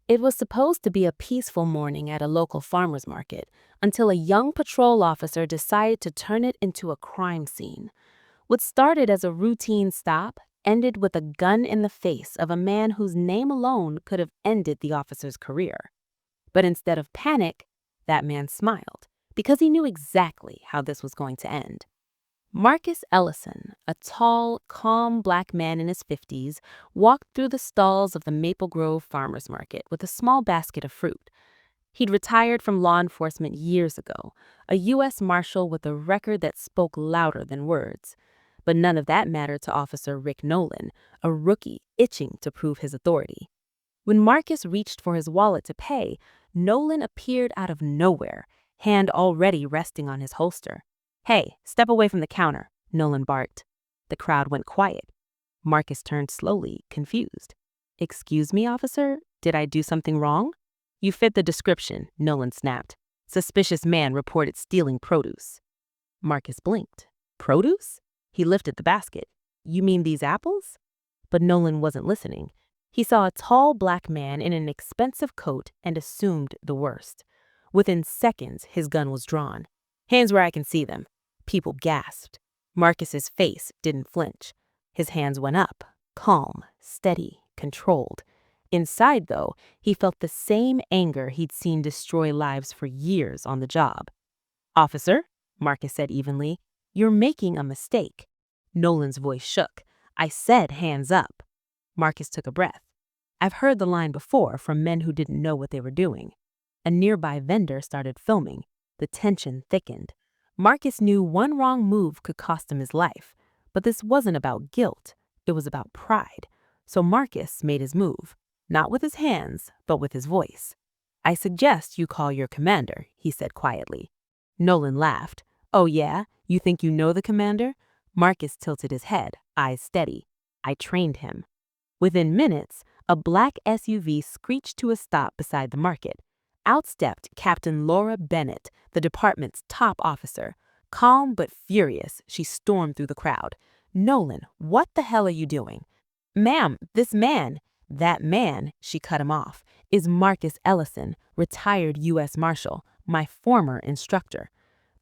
It was supposed to be a peaceful morning at a local farmer's market until a young patrol officer decided to turn it into a crime scene. What started as a routine stop ended with a gun in the face of a man whose name alone could have ended the officer's career. But instead of panic, that man smiled because he knew exactly how this was going to end. Marcus Ellison, a tall, calm black man in his 50s, walked through the stalls of the Maple Grove Farmers Market with a small basket of fruit. He'd retired from law enforcement years ago, a U.S. Marshal with a record that spoke louder than words. But none of that mattered to Officer Rick Nolan, a rookie itching to prove his authority. When Marcus reached for his wallet to pay, Nolan appeared out of nowhere, hand already resting on his holster. "Hey, step away from the counter," Nolan barked. The crowd went quiet. Marcus turned slowly, confused. "Excuse me, officer? Did I do something wrong?" "You fit the description," Nolan snapped. "Suspicious man reported stealing produce." Marcus blinked. "Produce?" He lifted the basket. "You mean these apples?" But Nolan wasn't listening. He saw a tall black man in an expensive coat and assumed the worst. Within seconds, his gun was drawn. "Hands where I can see them." People gasped. Marcus's face didn't flinch. His hands went up, calm, steady, controlled. Inside, though, he felt the same anger he'd seen destroy lives for years on the job. "Officer," Marcus said evenly, "you're making a mistake." Nolan's voice shook. "I said hands up." Marcus took a breath. I've heard the line before from men who didn't know what they were doing. A nearby vendor started filming. The tension thickened. Marcus knew one wrong move could cost him his life. But this wasn't about guilt. It was about pride. So Marcus made his move. Not with his hands, but with his voice. "I suggest you call your commander," he said quietly. Nolan laughed. "Oh yeah? You think you know the commander?" Marcus tilted his head, eyes steady. "I trained him." Within minutes, a black SUV screeched to a stop beside the market. Out stepped Captain Laura Bennett, the department's top officer. Calm but furious, she stormed through the crowd. "Nolan, what the hell are you doing?" "Ma'am, this man—" "That man," she cut him off, "is Marcus Ellison, retired U.S. Marshal, my former instructor."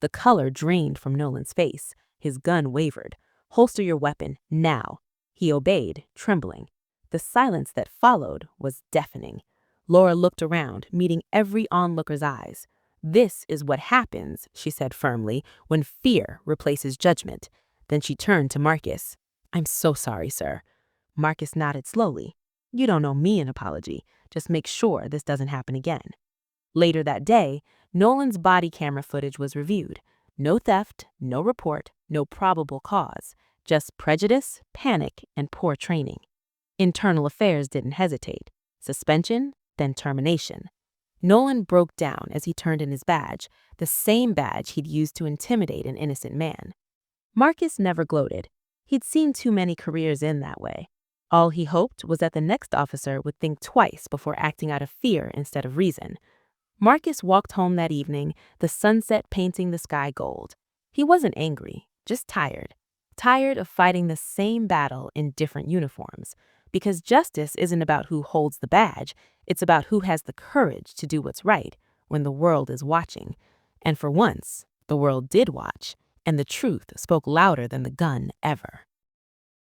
The color drained from Nolan's face. His gun wavered. "Holster your weapon, now." He obeyed, trembling. The silence that followed was deafening. Laura looked around, meeting every onlooker's eyes. "This is what happens," she said firmly, "when fear replaces judgment." Then she turned to Marcus. "I'm so sorry, sir." Marcus nodded slowly. "You don't owe me an apology. Just make sure this doesn't happen again." Later that day, Nolan's body camera footage was reviewed. No theft, no report, no probable cause. Just prejudice, panic, and poor training. Internal Affairs didn't hesitate. Suspension, then termination. Nolan broke down as he turned in his badge, the same badge he'd used to intimidate an innocent man. Marcus never gloated. He'd seen too many careers end that way. All he hoped was that the next officer would think twice before acting out of fear instead of reason. Marcus walked home that evening, the sunset painting the sky gold. He wasn't angry, just tired. Tired of fighting the same battle in different uniforms. Because justice isn't about who holds the badge, it's about who has the courage to do what's right when the world is watching. And for once, the world did watch, and the truth spoke louder than the gun ever.